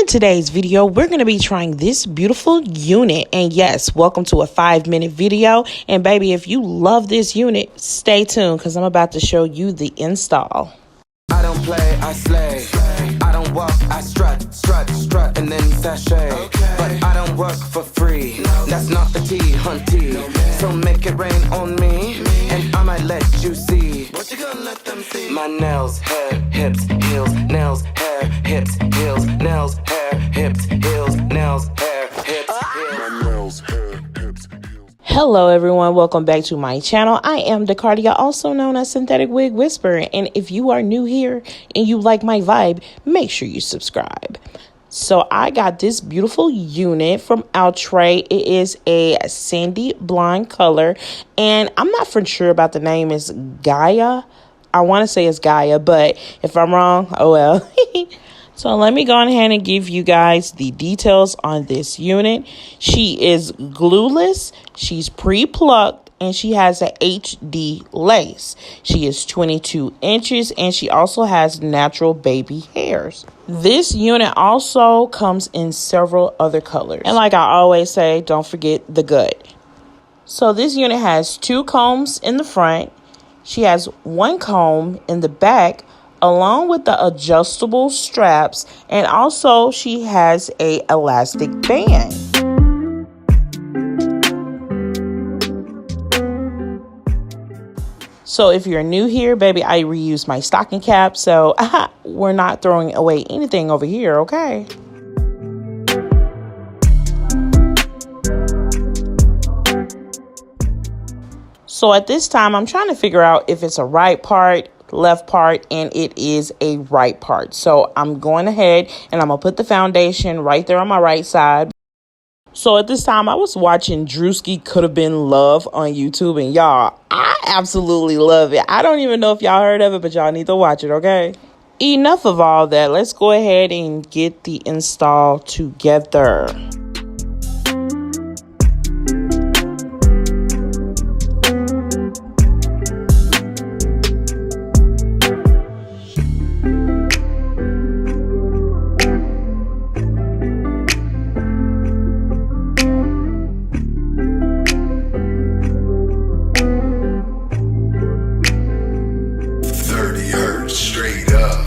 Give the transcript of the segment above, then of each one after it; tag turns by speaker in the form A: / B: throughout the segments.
A: In today's video, we're going to be trying this beautiful unit. And yes, welcome to a 5-minute video. And baby, if you love this unit, stay tuned because I'm about to show you the install.
B: I don't play, I slay. I don't walk, I strut, strut, strut, and then sashay. But I don't work for free. That's not the tea, hunty. So make it rain on me, and I might let you see. What you gonna let them see? My nails, hair, hips, heels, nails, hair, hips, heels, nails, hair, hips, heels, nails, hair, hips, heels. My nails, hair, hips, heels.
A: Hello everyone, welcome back to my channel. I am 𝒹𝒾𝒶, also known as Synthetic Wig Whisperer, and if you are new here and you like my vibe, make sure you subscribe. So I got this beautiful unit from Outre. It is a sandy blonde color, and I'm not for sure about the name. Is Gaia? I want to say it's Gaia, but if I'm wrong, oh well. So let me go ahead and give you guys the details on this unit. She is glueless, she's pre-plucked, and she has a HD lace. She is 22 inches, and she also has natural baby hairs. This unit also comes in several other colors. And like I always say, don't forget the good. So this unit has 2 combs in the front. She has 1 comb in the back, along with the adjustable straps, and also she has a elastic band. So if you're new here, baby, I reuse my stocking cap, so we're not throwing away anything over here, okay? So at this time, I'm trying to figure out if it's a right part, left part, and it is a right part. So I'm going ahead and I'm gonna put the foundation right there on my right side. So at this time, I was watching Drewski Could Have Been Love on YouTube, and y'all, I absolutely love it. I don't even know if y'all heard of it, but y'all need to watch it, okay? Enough of all that. Let's go ahead and get the install together.
C: Straight up.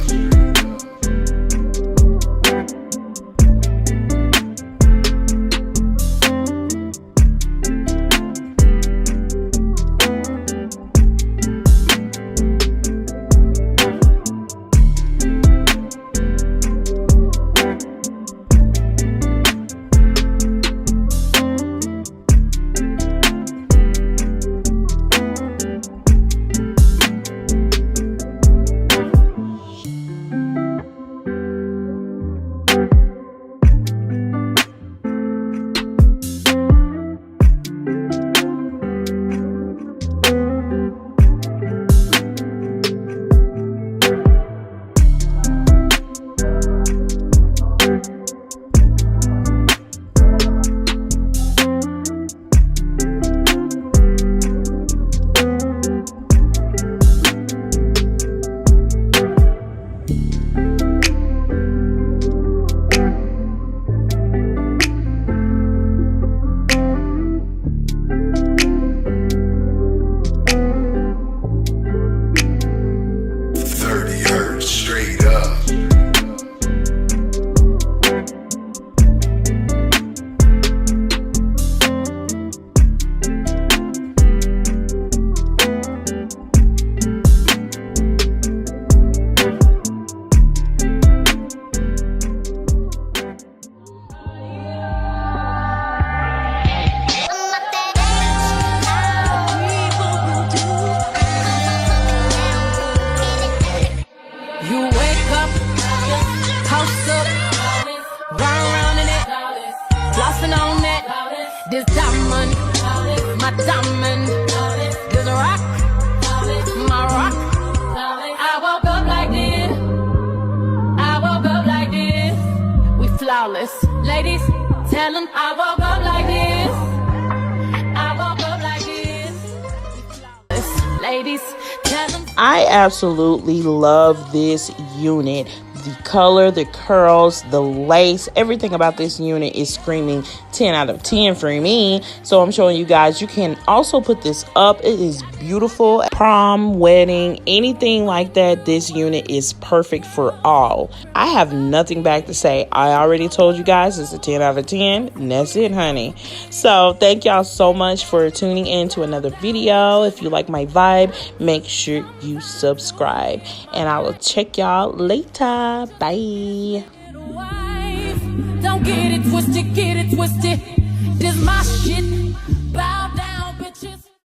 D: This diamond, my diamond. This rock, my rock. I woke up like this. I woke up like this. We flawless. Ladies, tell them I woke up like this. I woke up like this. We flawless. Ladies, tell them.
A: I absolutely love this unit. The color, the curls, the lace, everything about this unit is screaming 10 out of 10 for me. So I'm showing you guys, you can also put this up. It is beautiful. Prom, wedding, anything like that, this unit is perfect for all. I have nothing back to say. I already told you guys it's a 10 out of 10, and that's it, honey. So thank y'all so much for tuning in to another video. If you like my vibe, make sure you subscribe, and I will check y'all later. Bye.
D: Don't get it twisted, get it twisted. This my shit.